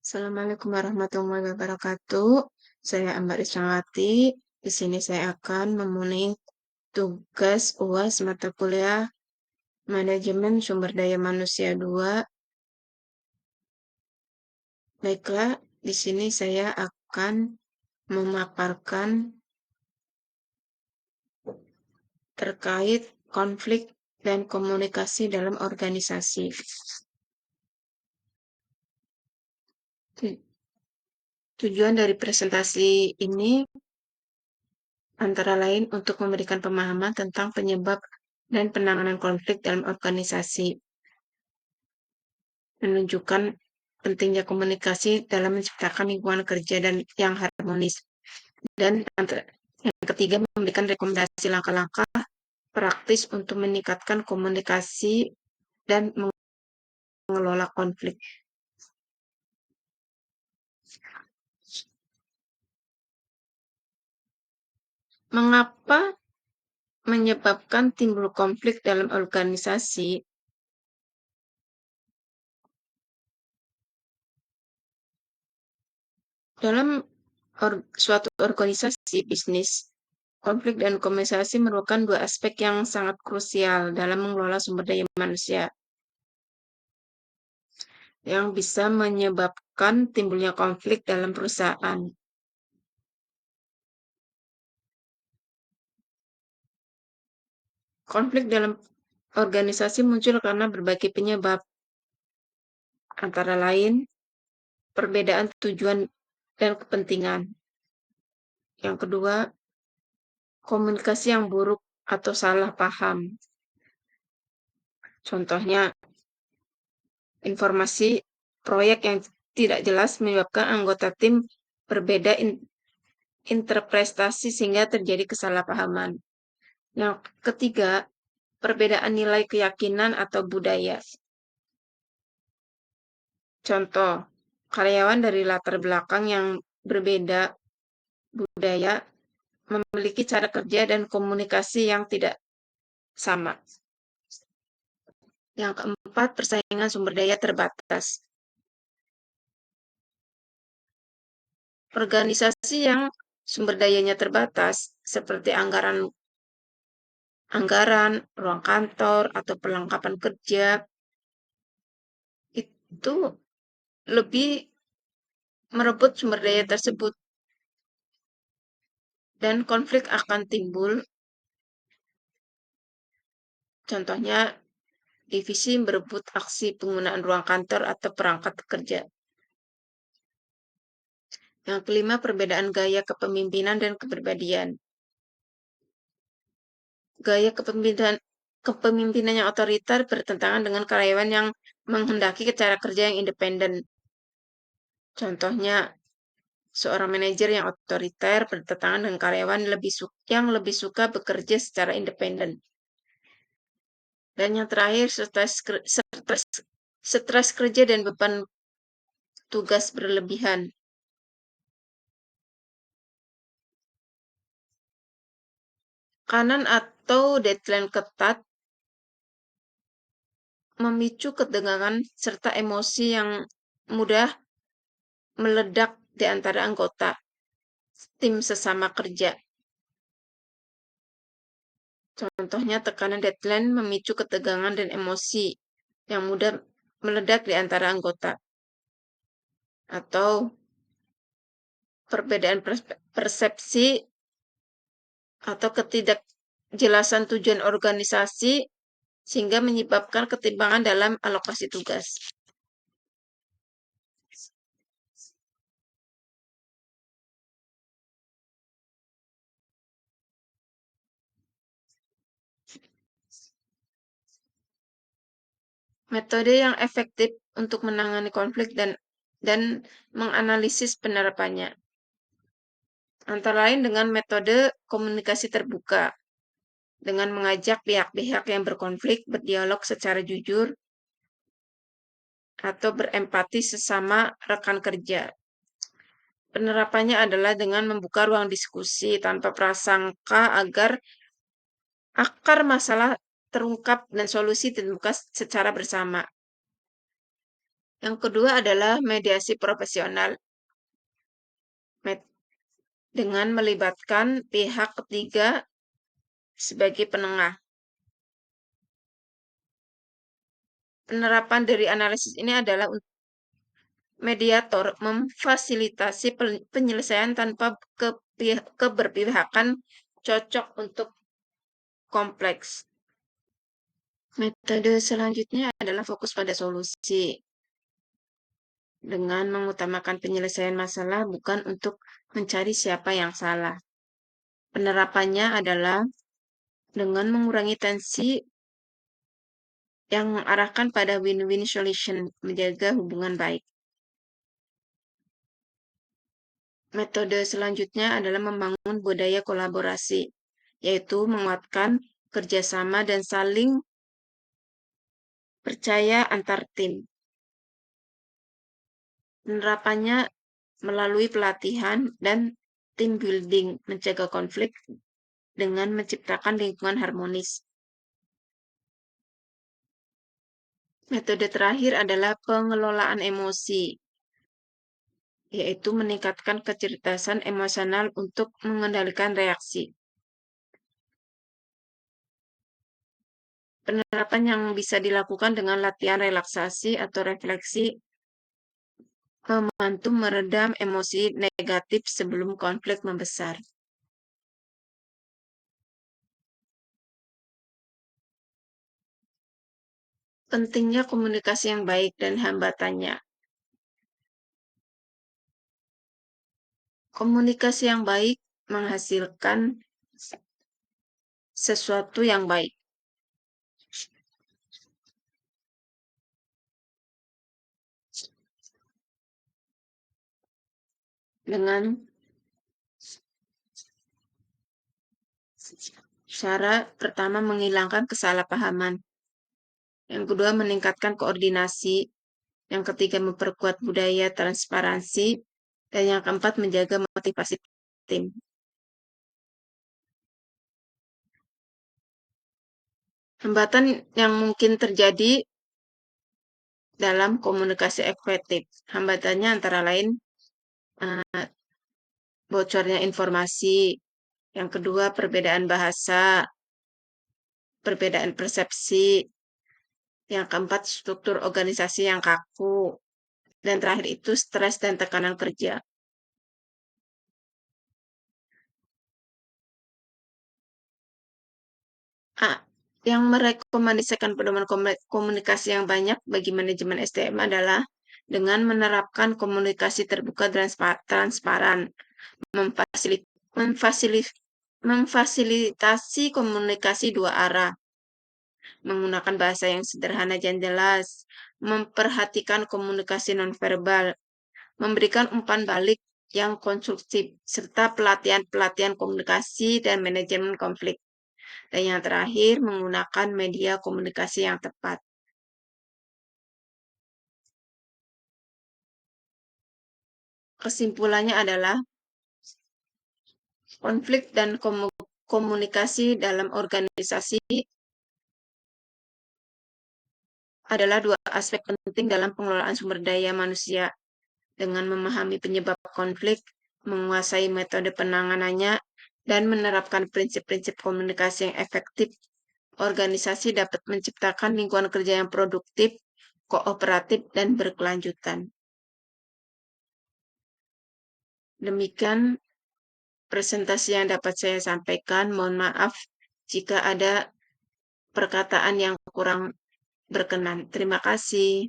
Assalamualaikum warahmatullahi wabarakatuh. Saya Ambar Islamati. Di sini saya akan memenuhi tugas UAS mata kuliah Manajemen Sumber Daya Manusia 2. Baiklah, di sini saya akan memaparkan terkait konflik dan komunikasi dalam organisasi. Tujuan dari presentasi ini antara lain untuk memberikan pemahaman tentang penyebab dan penanganan konflik dalam organisasi, menunjukkan pentingnya komunikasi dalam menciptakan lingkungan kerja dan yang harmonis, dan yang ketiga memberikan rekomendasi langkah-langkah praktis untuk meningkatkan komunikasi dan mengelola konflik. Mengapa menyebabkan timbul konflik dalam organisasi? Dalam suatu organisasi bisnis, konflik dan komunikasi merupakan dua aspek yang sangat krusial dalam mengelola sumber daya manusia yang bisa menyebabkan timbulnya konflik dalam perusahaan. Konflik dalam organisasi muncul karena berbagai penyebab, antara lain perbedaan tujuan dan kepentingan. Yang kedua, komunikasi yang buruk atau salah paham. Contohnya, informasi proyek yang tidak jelas menyebabkan anggota tim berbeda interpretasi sehingga terjadi kesalahpahaman. Yang ketiga, perbedaan nilai keyakinan atau budaya. Contoh, karyawan dari latar belakang yang berbeda budaya memiliki cara kerja dan komunikasi yang tidak sama. Yang keempat, persaingan sumber daya terbatas. Organisasi yang sumber dayanya terbatas, seperti anggaran, ruang kantor, atau perlengkapan kerja, itu lebih merebut sumber daya tersebut. Dan konflik akan timbul. Contohnya, divisi berebut aksi penggunaan ruang kantor atau perangkat kerja. Yang kelima, perbedaan gaya kepemimpinan dan kepribadian. Gaya kepemimpinan yang otoriter bertentangan dengan karyawan yang menghendaki cara kerja yang independen. Contohnya, seorang manajer yang otoriter bertentangan dengan karyawan yang lebih suka bekerja secara independen. Dan yang terakhir, stres kerja dan beban tugas berlebihan. Kanan atau deadline ketat memicu ketegangan serta emosi yang mudah meledak di antara anggota tim sesama kerja. Contohnya, tekanan deadline memicu ketegangan dan emosi yang mudah meledak di antara anggota. Atau perbedaan persepsi atau ketidakjelasan tujuan organisasi sehingga menyebabkan ketimpangan dalam alokasi tugas. Metode yang efektif untuk menangani konflik dan menganalisis penerapannya. Antara lain dengan metode komunikasi terbuka, dengan mengajak pihak-pihak yang berkonflik berdialog secara jujur atau berempati sesama rekan kerja. Penerapannya adalah dengan membuka ruang diskusi tanpa prasangka agar akar masalah terungkap dan solusi ditemukan secara bersama. Yang kedua adalah mediasi profesional dengan melibatkan pihak ketiga sebagai penengah. Penerapan dari analisis ini adalah mediator memfasilitasi penyelesaian tanpa keberpihakan cocok untuk kompleks. Metode selanjutnya adalah fokus pada solusi dengan mengutamakan penyelesaian masalah bukan untuk mencari siapa yang salah. Penerapannya adalah dengan mengurangi tensi yang mengarahkan pada win-win solution, menjaga hubungan baik. Metode selanjutnya adalah membangun budaya kolaborasi, yaitu menguatkan kerjasama dan saling percaya antar tim. Penerapannya melalui pelatihan dan team building, mencegah konflik dengan menciptakan lingkungan harmonis. Metode terakhir adalah pengelolaan emosi, yaitu meningkatkan kecerdasan emosional untuk mengendalikan reaksi. Penerapan yang bisa dilakukan dengan latihan relaksasi atau refleksi membantu meredam emosi negatif sebelum konflik membesar. Pentingnya komunikasi yang baik dan hambatannya. Komunikasi yang baik menghasilkan sesuatu yang baik. Dengan cara pertama menghilangkan kesalahpahaman. Yang kedua meningkatkan koordinasi. Yang ketiga memperkuat budaya transparansi. Dan yang keempat menjaga motivasi tim. Hambatan yang mungkin terjadi dalam komunikasi efektif. Hambatannya antara lain bocornya informasi. Yang kedua perbedaan bahasa, perbedaan persepsi. Yang keempat struktur organisasi yang kaku. Dan terakhir itu stres dan tekanan kerja. Yang merekomendasikan pedoman komunikasi yang banyak bagi manajemen SDM adalah dengan menerapkan komunikasi terbuka dan transparan, memfasilitasi komunikasi dua arah, menggunakan bahasa yang sederhana dan jelas, memperhatikan komunikasi nonverbal, memberikan umpan balik yang konstruktif, serta pelatihan-pelatihan komunikasi dan manajemen konflik. Dan yang terakhir, menggunakan media komunikasi yang tepat. Kesimpulannya adalah konflik dan komunikasi dalam organisasi adalah dua aspek penting dalam pengelolaan sumber daya manusia. Dengan memahami penyebab konflik, menguasai metode penanganannya, dan menerapkan prinsip-prinsip komunikasi yang efektif, organisasi dapat menciptakan lingkungan kerja yang produktif, kooperatif, dan berkelanjutan. Demikian presentasi yang dapat saya sampaikan. Mohon maaf jika ada perkataan yang kurang berkenan. Terima kasih.